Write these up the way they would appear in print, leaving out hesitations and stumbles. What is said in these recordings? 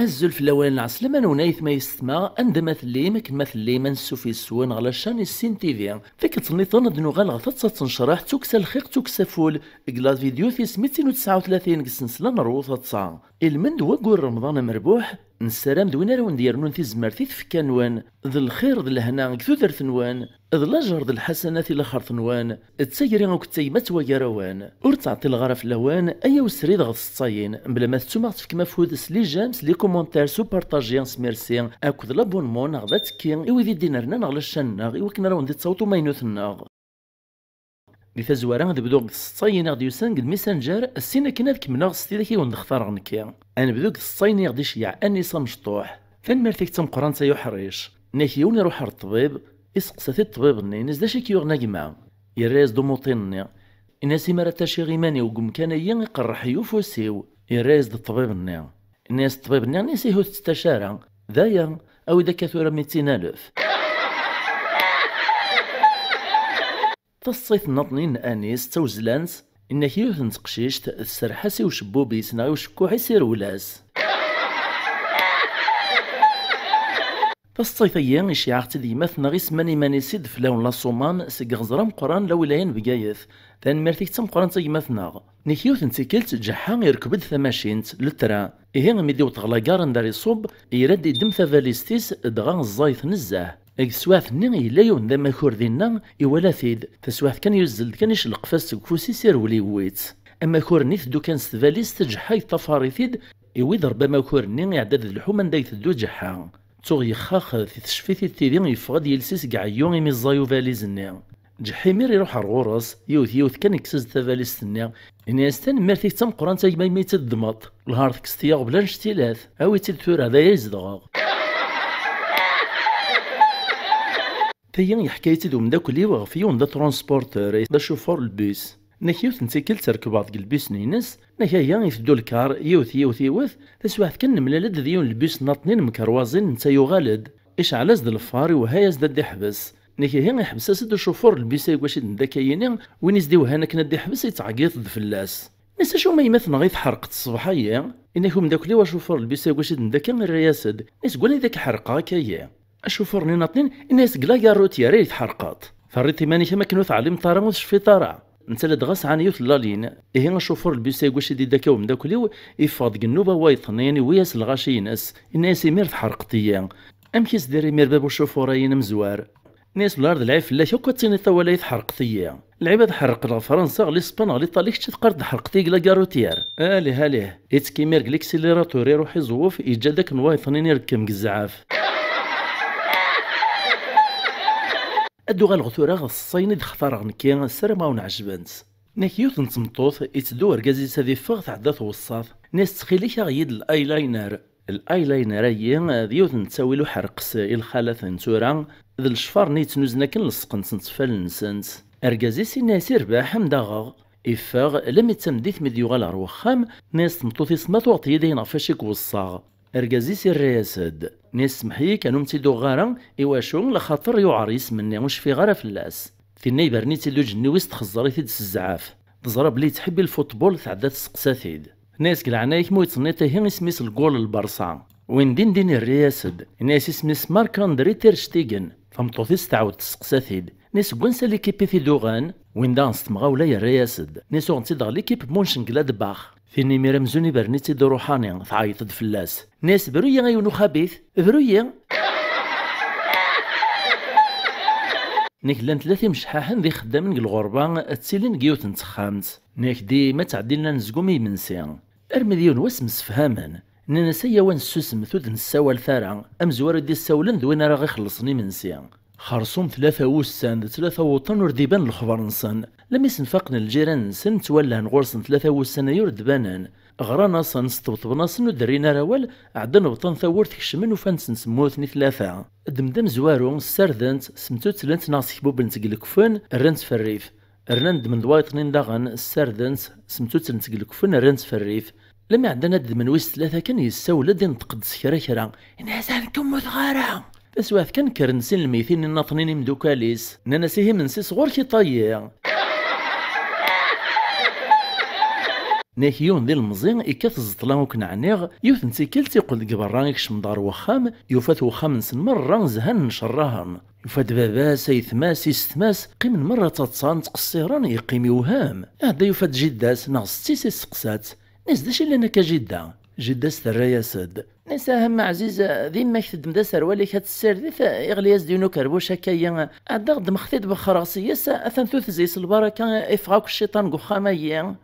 هزول في الاوان العسلمة ونايث ما يستمع عندما ثليم كما ثليم نسو في السوان على شان السين تي في فيك تصنيطون دنو غال غطات تنشرح توكسا الخيق توكسا فول قلاد فيديو في 239 قسنسلا نروث تصا المند وقور رمضان مربوح نسلام دوينا لو نديرنو نتي زمرتي تفكانوان ذا الخير ذا الهنا كثوثر ثنوان ذا الاجر ذا الحسنات الاخر ثنوان تسيري غوك تيمات وياروان ور تعطي الغرف لوان ايا وسريد غد الصاين بلا ما تسمع تفك مفود سلي جامس لي كومونتير سو بارطاجيان سميرسي اكد لابونمون غدا تكين ايوا دينارنا نغلا الشنا ايوا كنا راه ندي تصوتو ماينوثنا دي تزوارا ذا بدوك الصاين غادي يسانق الميسنجر السينا كنا كمنا غستي ذاك وندختار غنكيا انا بدوك الصاين غادي يشيع انيسا مشطوح ثان مرتك تم قران يحريش ناكيون يروح للطبيب يسقسى الطبيب نينز داشي كيوغ ناقما يراز دو موطيني الناس ما راتاشي غيماني وقم كان يقرح يوفوسيو يراز الطبيب النيا الناس الطبيب النيا ناس يهو تستشارة ذايا او اذا كثر 200,000 تصيت نطنين انيس توزلانس انك يوث نتقشيشت السرحاسي وشبوبي سنا وشكوح يسير ولاس تصيفيا إشياعت ديمات نغيس ماني سيد فلاون لا صومام سيغزرام قران لولايين بقايث ثان مرتيك تم قران تيماتنا نيكيوث نتيكلت جحا يركبد ثماشينت للترا إيه ميديو تغلا كارن داري صوب يرد يدم ثفاليستيس دغا الزايث نزاه اكسواث ني لا يون ذا ماكور دينا يولا ثيد تسواث كان يزل كان يشلق فاس كفوسي سير ولي ويت اما كور نيث دو كان ثفاليست جحا يطفاريثيد يويد ربما كور ني يعدد الحومن دايث دو جحا توغ يخاخ في تشفيثي تيرين يفقد يلسيس كاع يوم يمزايو فاليزني جحيمير يروح الغورس يوث كان يكسز تفاليستني انيستان مرتي تم قران تاي ما يتدمط الهارت كستياغ بلا نشتيلات اوي تلثور هذا يزدغ تاين حكايتي دوم داك اللي وغفيون دا ترونسبورتور دا شوفور البيس نكيوث نتيكل تركب البيس نينس نكايا يفدو الكار يوث تسواث كان ملالد ديون البيس ناطنين مكروازين نتا يغالد ايش علاز د الفاري وهايز دا يحبس نكايا يحبس اسد شوفور البيس واش نداكاينين وين يزديو هنا كنا يحبس يتعقيط الفلاس نسا شو ما يمثل غير حرقت الصباحيه انكم داك اللي واش شوفور البيس واش نداكا الرياسد ناس قول ذاك حرقه كايا اشوفور ناطنين الناس كلا روتيا راه يتحرقات فريتي ماني كما كانوا تعلم طارا وشفي طارا انت لا دغاس عن يوث لالين ايه نشوفور البيساي واش دي داكا ومداكليو يفاض قنوبه وايطنين وياس الغاشي الناس يمير تحرقتيا ام كيس ديري مير باب الشوفورين مزوار ناس الارض العيب فلاش هكا تيني طوالا يتحرقتيا العباد حرق فرنسا غلي اسبان غلي ايطاليا تقرد حرقتي كلا كاروتيار هاليه يتكيمير كليكسيليراتور يروح يزوف يجا داك نوايطنين يركم كزعاف ادو غالغثورا غصيني دختار غنكي السرما ونعجبنت ناكيوث نتمطوث يتدور كازي سادي فغ تعدات وصاف ناس تخيليك غيد الايلاينر اي ديوث نتساويلو حرقس الخالث نتورا ذا الشفار نيت نوزنا كن لصقن تنتفال نسنت اركازي سي ناسير باح مداغ يفاغ لم يتمديث مديو غال روخام ناس تمطوثي سمات وقت يدينا فاشيك وصاغ اركازي سي الرياسد ناس محيي كانوا متيدو غارا ايواشو لخاطر يعريس مني واش في غارة فلاس ثني برني تيدو جنويس تخزري تيد الزعاف تزرب لي تحبي الفوتبول تعدات سقساتيد ناس كلعنايك مو يتصنيتي هي اسميس الجول البرصا وين دين الرياسد ناس اسميس مارك اندري تيرشتيغن فمطوثيس تعاود تسقساتيد ناس كونسا ليكيبي في دوغان وين دانس تمغاولا يا الرياسد ناس غنتيدغ ليكيب مونشن كلادباخ فيني ميرا مزوني برنيتي دو روحاني تعيط فلاس ناس برويا غيونو خبيث برويا نيك لان ثلاثة مشحاحن ذي خدامين الغربة تسيلين كيوت نتخامت نيك ديما تعدي لنا نزقومي منسيان ارمديون واس مسفهاما نانا سيا وان السوسم ثود نساوال ثارا امزوار دي الساولن ذوين راه غيخلصني منسيان خرصوم 3 وسان 3 وطن ورديبان الخبر نسن لم يسنفقن الجيران نسن تولى نغورسن 3 وسان يرد بانان غرانا صن سطبطبنا سن ودرينا راول عدنا بطن ثورت كشمن وفانس نسموثني 3 دمدم زوارو سردنت سمتو تلنت ناس كبوب نتقلكفن الرنت في الريف الرند من دوايطنين داغن السردنت سمتو تلنتقلكفن الرنت في الريف لما عندنا من ويس 3 كان يساول دين تقدس كرا انعسانكم مثغارا تسواث كان كرنسين الميثين الناطنين مدوكاليس نانسيه من سي صغور كي طايع ناكيون ديال المزين إكاث الزطلا وكنعنيغ يوث نتيكل تيقول ديك برا يكشم دار وخام يوفات وخام نسن مرة زهن نشراهن يوفات باباس يثماس يستماس قيم مرة تتصان تقصيران يقيم يوهام هدا يوفات جداس ناغ ستيس يسقسات ناس داش إلا نكا جداس ترايا سد نسا هم عزيز ديما كتدم دا سروالي كات السرديت يغلياز دينو كربوش هكايا عدا غد مخطيط بخراصية أثن ثوث زيس البركة إفغاك الشيطان قخامايا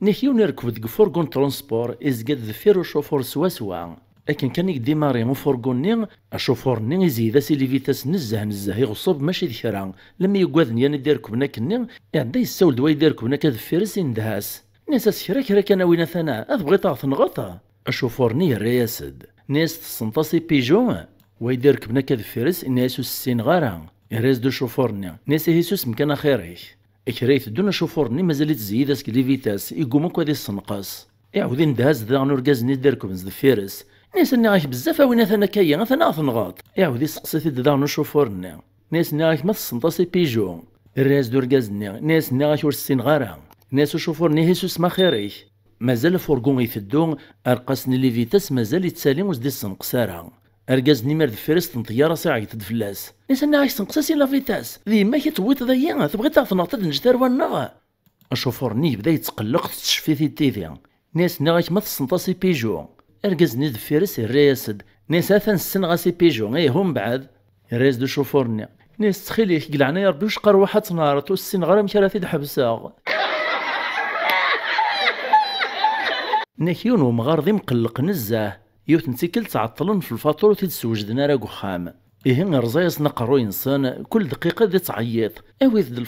نحيو نركب ديك فورغون ترونسبور إزقاد ذفير وشوفور سوا لكن كان يقدي ماري وفورغوني الشوفور يزيد سي لي فيتاس نزه يغصب ماشي ذكرا لما يقعد نيان يدير كبنا كني يعدا يساول دوا يدير كبنا كذفيرس يندهاس ناس كرا كان وين ثنا اذ بغيت تنغطى الشوفور الرياسد ناس تصنطاسي بيجو ويدير كبنا كذفيرس الناس السين غارا يراز دو شوفورني ناس هيسوس مكان خيريك اكريت دون شوفورني مازال تزيد اسك لي فيتاس يقومو كادي السنقاس يعاودين دهاز ذا نورغاز ندير كبنز ذفيرس ناس غايك بزاف وين ثنا كايا ثنا تنغاط يعاود يسقسي دار نو شوفورني ناس غايك ما تصنطاسي بيجو الراز دورغازني ناس غايك ورسين غارا ناس شوفورني هيسوس ما خيريك مازال فورغون يفدو ارقاسني لي فيتاس مازال يتسالي وزدي السنقسارا اركاز نيمير دفيرس تنطيارة ساعة تدفلاس ناس غايك تنقساسي لا فيتاس ديما كتويت ضيا تبغي تنغط نجدار ونغا الشوفورني بدا يتقلق تشفي التيفي ناس غايك ما تصنطاسي بيجو اركز نيد فيرس الرياسد ناس اثن السن غاسي بيجو هم بعد الرياس دو شوفورني ناس تخيليك قلعنا يا ربي وش قروحة نارت والسن غير مكراتي دحبساغ ناكيون ومغارضي مقلق نزاه يوت نتيكل تعطلن في الفاتور وتتسوجدنا راه قخام رزايس نقرو انسان كل دقيقة دي تعيط اويذ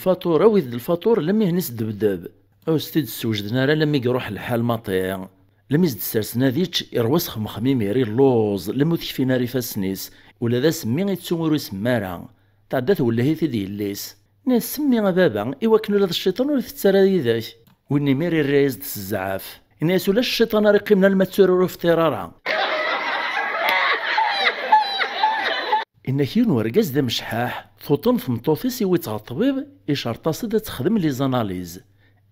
الفاتور لما يهنس دبدب او ستيد سوجدنا راه لما يروح الحال ماطيع لما يزد سرسنا ديتش يروسخ مخميم يري اللوز لما تكفي ناري فاسنيس ولا ذا سمي يتسومرو سمارا تعدات ولا هي تدي الليس ناس سمي بابا ايوا كنو هذا الشيطان ولا تتسرى ذاك واني ميري الرايز تسزعاف الناس ولا الشيطان رقي من المتسورو في طرارا إن كيون ورقاز دا مشحاح ثوطن في مطوفيس يويت الطبيب إشارطاس دا تخدم لي زاناليز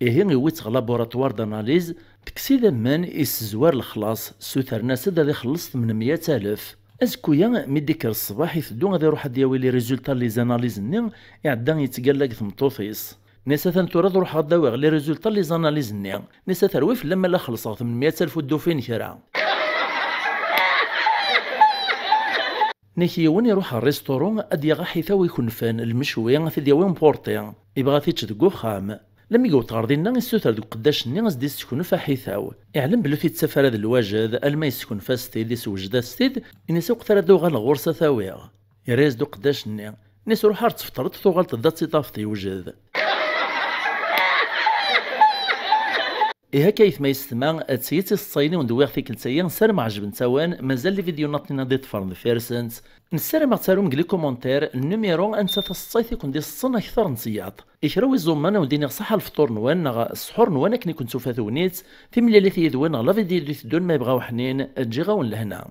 يويت لابوراتوار داناليز تكسي ذمان يسزوار الخلاص سوثر ناس دا يخلص 800,000 أزكويا ميديكر الصباح يفدو غادي يروح دياوي لي ريزولتا لي زاناليز ني يعدا يتقلق في مطوفيس ناس ثانتورا روح داوي لي ريزولتا لي زاناليز ني ناس ثرويف لما لا خلصوا 800,000 ودوفين كرا ناكيون يروح الريستورون ادي غاحيثا ويكون فان المشوي ثدياوي مبورطي يبغى تيتشدكو خام لما يقول تغردينا السوثر دوك قداش ني غزدي تكون فحيثاو يعلم بلو تيتسافر هذا الواجد الما يسكن فاستيد يسوجد ستيد ينسى وقتها دو الغرسه ثاويه يريز دو قداش ني ناس روح تفطرت ثوغالت ذات طافطي يوجد هكا ما يستمع تسيت الصيني وندوي فيك التايا سير ما عجب نتاوان مازال لي فيديو ناطينا دي طفرن فيرسنت نسير ما تسالو مقلي كومونتير النيميرو انت تصيت يكون دي الصن اكثر نسياط يشراو الزمان وديني صح الفطور نوان السحور نوان كني كنت فاثونيت في ملي اللي يدوان لا فيديو اللي تدون ما يبغاو حنين تجي غاون لهنا